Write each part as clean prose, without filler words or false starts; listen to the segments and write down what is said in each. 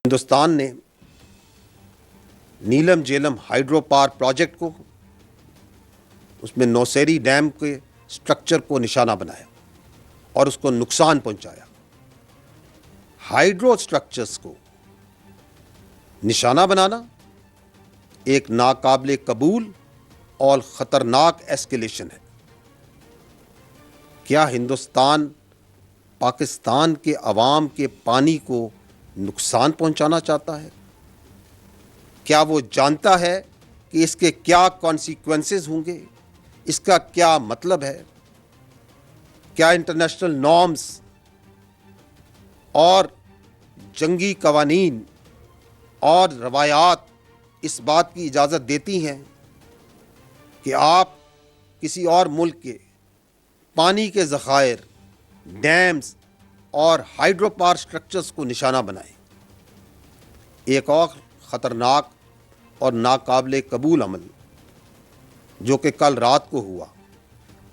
ہندوستان نے نیلم Jhelum hydro power project کو، اس میں نوسیری ڈیم کے سٹرکچر کو نشانہ بنایا اور اس کو نقصان پہنچایا۔ ہائیڈرو سٹرکچرز کو نشانہ بنانا ایک ناقابل قبول اور خطرناک ایسکیلیشن ہے۔ کیا ہندوستان پاکستان کے عوام کے پانی کو نقصان پہنچانا چاہتا ہے؟ کیا وہ جانتا ہے کہ اس کے کیا کانسیکوینسز ہوں گے؟ اس کا کیا مطلب ہے؟ کیا انٹرنیشنل نارمز اور جنگی قوانین اور روایات اس بات کی اجازت دیتی ہیں کہ آپ کسی اور ملک کے پانی کے ذخائر، ڈیمز اور ہائیڈرو پاور سٹرکچرز کو نشانہ بنائیں؟ ایک اور خطرناک اور ناقابل قبول عمل جو کہ کل رات کو ہوا،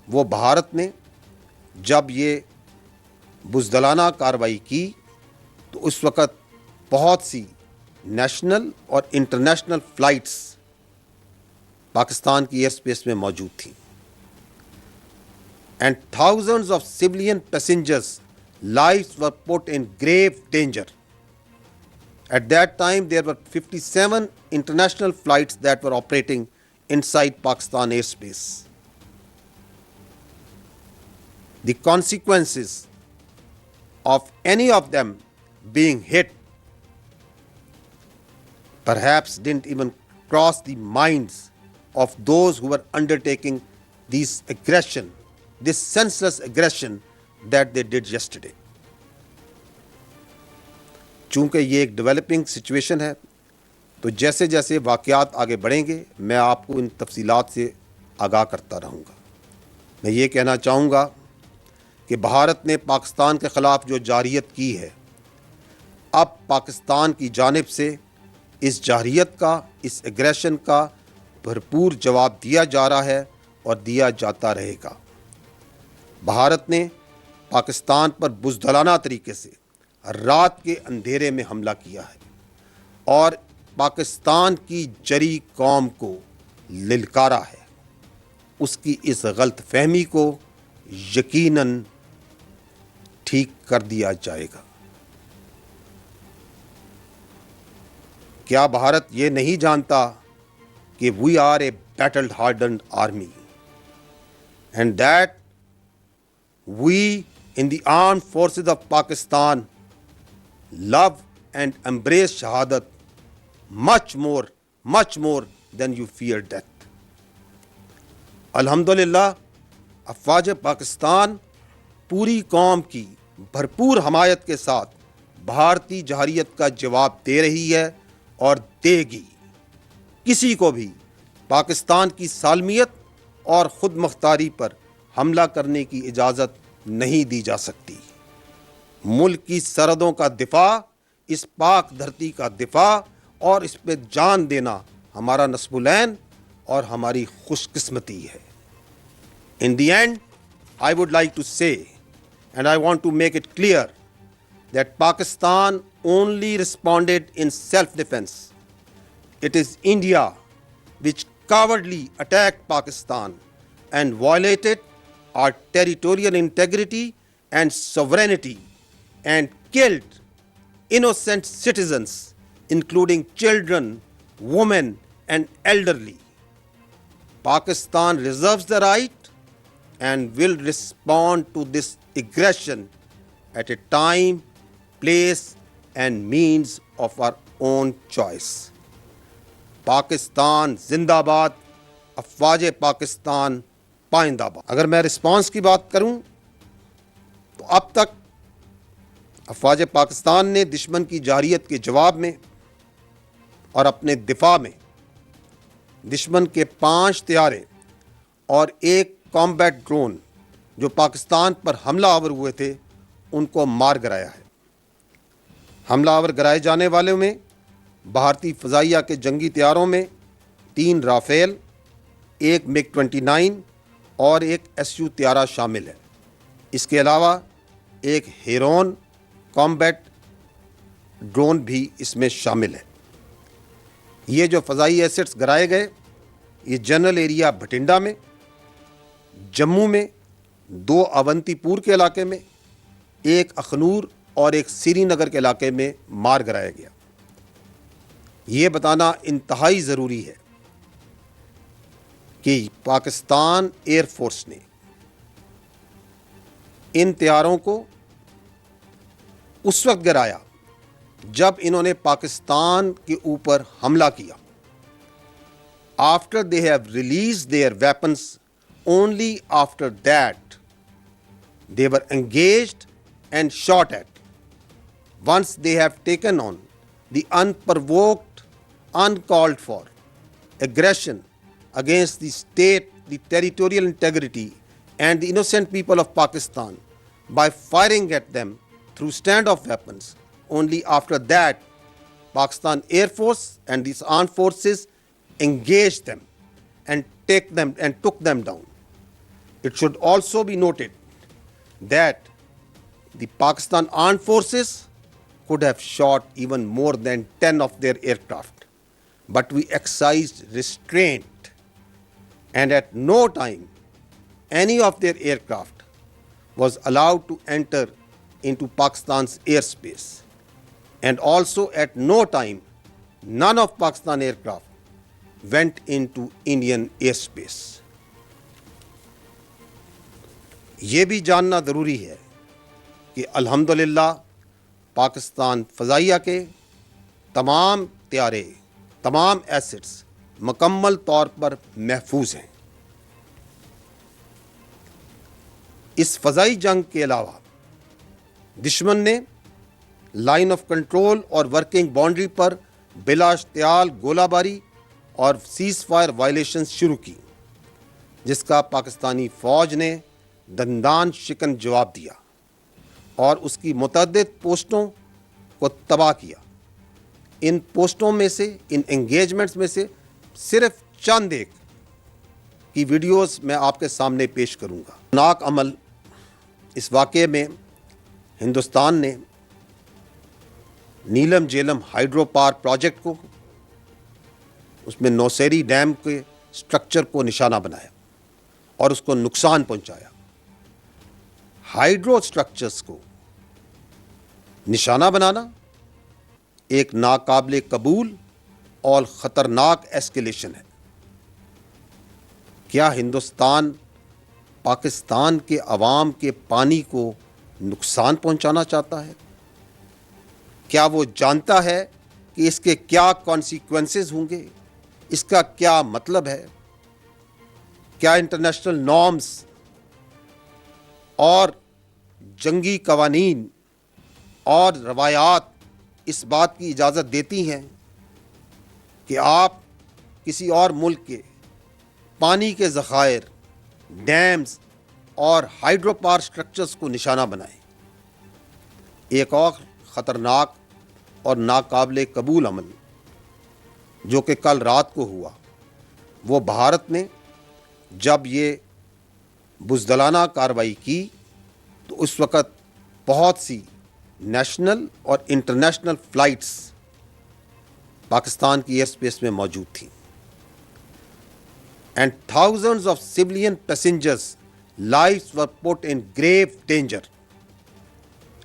وہ بھارت نے جب یہ بزدلانہ کارروائی کی تو اس وقت بہت سی نیشنل اور انٹرنیشنل فلائٹس پاکستان کی ایئر اسپیس میں موجود تھیں، and thousands of civilian passengers' lives were put in grave danger. At that time, there were 57 international flights that were operating inside Pakistan airspace. The consequences of any of them being hit perhaps didn't even cross the minds of those who were undertaking this aggression, this senseless aggression that they did yesterday. چونکہ یہ ایک developing situation ہے، تو جیسے جیسے واقعات آگے بڑھیں گے میں آپ کو ان تفصیلات سے آگاہ کرتا رہوں گا۔ میں یہ کہنا چاہوں گا کہ بھارت نے پاکستان کے خلاف جو جارحیت کی ہے، اب پاکستان کی جانب سے اس جارحیت کا، اس ایگریشن کا بھرپور جواب دیا جا رہا ہے اور دیا جاتا رہے گا۔ بھارت نے پاکستان پر بزدلانہ طریقے سے رات کے اندھیرے میں حملہ کیا ہے اور پاکستان کی جری قوم کو للکارا ہے۔ اس کی اس غلط فہمی کو یقیناً ٹھیک کر دیا جائے گا۔ کیا بھارت یہ نہیں جانتا کہ we are a battle hardened army and that we in the armed forces of Pakistan love and embrace shahadat much more than you fear death. الحمدللہ افواج پاکستان پوری قوم کی بھرپور حمایت کے ساتھ بھارتی جارحیت کا جواب دے رہی ہے اور دے گی۔ کسی کو بھی پاکستان کی سالمیت اور خود مختاری پر حملہ کرنے کی اجازت نہیں دی جا سکتی۔ ملک کی سرحدوں کا دفاع، اس پاک دھرتی کا دفاع اور اس پہ جان دینا ہمارا نصب العین اور ہماری خوش قسمتی ہے۔ In the end, I would like to say, and I want to make it clear, that Pakistan only responded in self-defense. It is India which cowardly attacked Pakistan and violated our territorial integrity and sovereignty and killed innocent citizens, including children, women, and elderly. Pakistan reserves the right and will respond to this aggression at a time, place, and means of our own choice. Pakistan زندہ باد، افواج پاکستان پائندہ باد۔ اگر میں response کی بات کروں تو اب تک افواج پاکستان نے دشمن کی جارحیت کے جواب میں اور اپنے دفاع میں دشمن کے 5 طیارے اور 1 کامبیٹ ڈرون جو پاکستان پر حملہ آور ہوئے تھے ان کو مار گرایا ہے۔ حملہ آور گرائے جانے والوں میں بھارتی فضائیہ کے جنگی طیاروں میں 3 رافیل، 1 MiG 29 اور 1 SU طیارہ شامل ہے۔ اس کے علاوہ ایک ہیرون کامبیٹ ڈرون بھی اس میں شامل ہے۔ یہ جو فضائی ایسٹس گرائے گئے، یہ جنرل ایریا بھٹنڈا میں، جموں میں، 2 اونتی پور کے علاقے میں، 1 اخنور اور 1 سری نگر کے علاقے میں مار گرایا گیا۔ یہ بتانا انتہائی ضروری ہے کہ پاکستان ایئر فورس نے ان طیاروں کو اس وقت گرایا جب انہوں نے پاکستان کے اوپر حملہ کیا۔ After they have released their weapons, only after that they were engaged and shot at. Once they have taken on the unprovoked, uncalled for aggression against the state, the territorial integrity and the innocent people of Pakistan by firing at them through standoff weapons, only after that Pakistan Air Force and these armed forces engaged them and took them down. It should also be noted that the Pakistan armed forces could have shot even more than 10 of their aircraft, but we exercised restraint, and at no time any of their aircraft was allowed to enter into Pakistan's airspace, and also at no time none of Pakistan aircraft went into Indian airspace. یہ بھی جاننا ضروری ہے کہ الحمدللہ پاکستان فضائیہ کے تمام طیارے، تمام ایسٹس مکمل طور پر محفوظ ہیں۔ اس فضائی جنگ کے علاوہ دشمن نے لائن آف کنٹرول اور ورکنگ باؤنڈری پر بلا اشتعال گولہ باری اور سیز فائر وائلیشنز شروع کی، جس کا پاکستانی فوج نے دندان شکن جواب دیا اور اس کی متعدد پوسٹوں کو تباہ کیا۔ ان پوسٹوں میں سے، ان انگیجمنٹس میں سے صرف چند ایک کی ویڈیوز میں آپ کے سامنے پیش کروں گا۔ ناک عمل اس واقعے میں ہندوستان نے نیلم جیلم ہائیڈرو پاور پروجیکٹ کو، اس میں نوسیری ڈیم کے سٹرکچر کو نشانہ بنایا اور اس کو نقصان پہنچایا۔ ہائیڈرو سٹرکچرز کو نشانہ بنانا ایک ناقابل قبول اور خطرناک ایسکیلیشن ہے۔ کیا ہندوستان پاکستان کے عوام کے پانی کو نقصان پہنچانا چاہتا ہے؟ کیا وہ جانتا ہے کہ اس کے کیا کانسیکوینسز ہوں گے؟ اس کا کیا مطلب ہے؟ کیا انٹرنیشنل نارمز اور جنگی قوانین اور روایات اس بات کی اجازت دیتی ہیں کہ آپ کسی اور ملک کے پانی کے ذخائر، ڈیمز اور ہائیڈرو پاور سٹرکچرز کو نشانہ بنائیں؟ ایک اور خطرناک اور ناقابل قبول عمل جو کہ کل رات کو ہوا، وہ بھارت نے جب یہ بزدلانہ کارروائی کی تو اس وقت بہت سی نیشنل اور انٹرنیشنل فلائٹس پاکستان کی ایئر اسپیس میں موجود تھیں، and thousands of civilian passengers' lives were put in grave danger.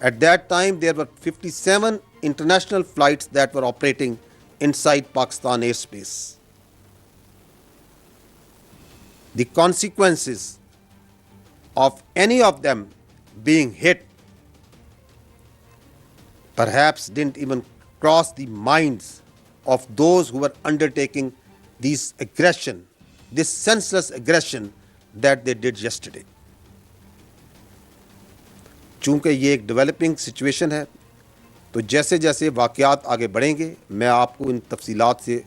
At that time, there were 57 international flights that were operating inside Pakistan airspace. The consequences of any of them being hit perhaps didn't even cross the minds of those who were undertaking this aggression, this senseless aggression that they did yesterday. چونکہ یہ ایک developing situation ہے، تو جیسے جیسے واقعات آگے بڑھیں گے میں آپ کو ان تفصیلات سے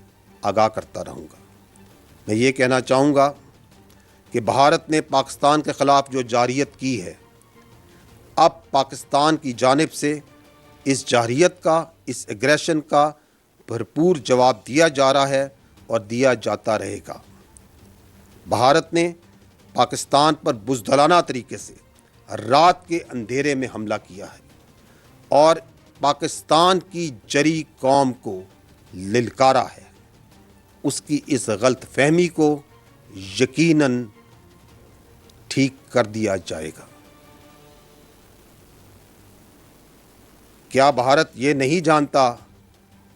آگاہ کرتا رہوں گا۔ میں یہ کہنا چاہوں گا کہ بھارت نے پاکستان کے خلاف جو جارحیت کی ہے، اب پاکستان کی جانب سے اس جارحیت کا، اس ایگریشن کا بھرپور جواب دیا جا رہا ہے اور دیا جاتا رہے گا۔ بھارت نے پاکستان پر بزدلانہ طریقے سے رات کے اندھیرے میں حملہ کیا ہے، اور پاکستان کی جری قوم کو للکارا ہے، اس کی اس غلط فہمی کو یقیناً ٹھیک کر دیا جائے گا۔ کیا بھارت یہ نہیں جانتا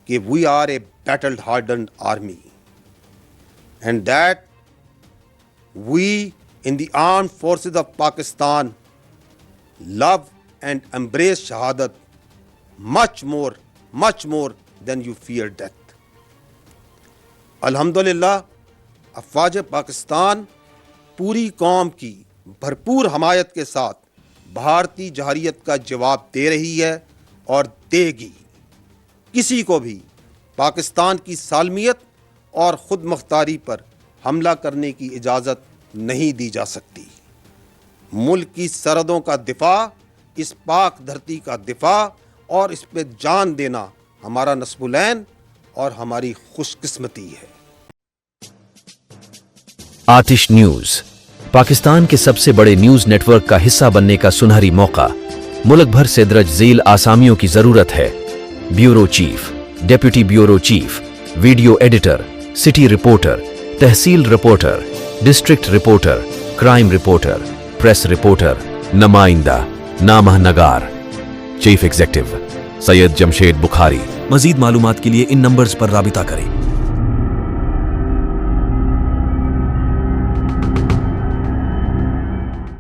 کہ we are a battle hardened army and that we in the armed forces of Pakistan love and embrace شہادت much more than you fear death۔ الحمدللہ افواج پاکستان پوری قوم کی بھرپور حمایت کے ساتھ بھارتی جارحیت کا جواب دے رہی ہے اور دے گی۔ کسی کو بھی پاکستان کی سالمیت اور خود مختاری پر حملہ کرنے کی اجازت نہیں دی جا سکتی۔ ملک کی سرحدوں کا دفاع، اس پاک دھرتی کا دفاع اور اس پہ جان دینا ہمارا نصب العین اور ہماری خوش قسمتی ہے۔ آتش نیوز پاکستان کے سب سے بڑے نیوز نیٹ ورک کا حصہ بننے کا سنہری موقع۔ ملک بھر سے درج ذیل آسامیوں کی ضرورت ہے: bureau chief, deputy bureau chief, video editor, city reporter, تحصیل reporter, district reporter, crime reporter, press reporter, نمائندہ، نامہ نگار۔ Chief executive Syed Jamshed Bukhari. مزید معلومات کے لیے ان نمبرز پر رابطہ کریں۔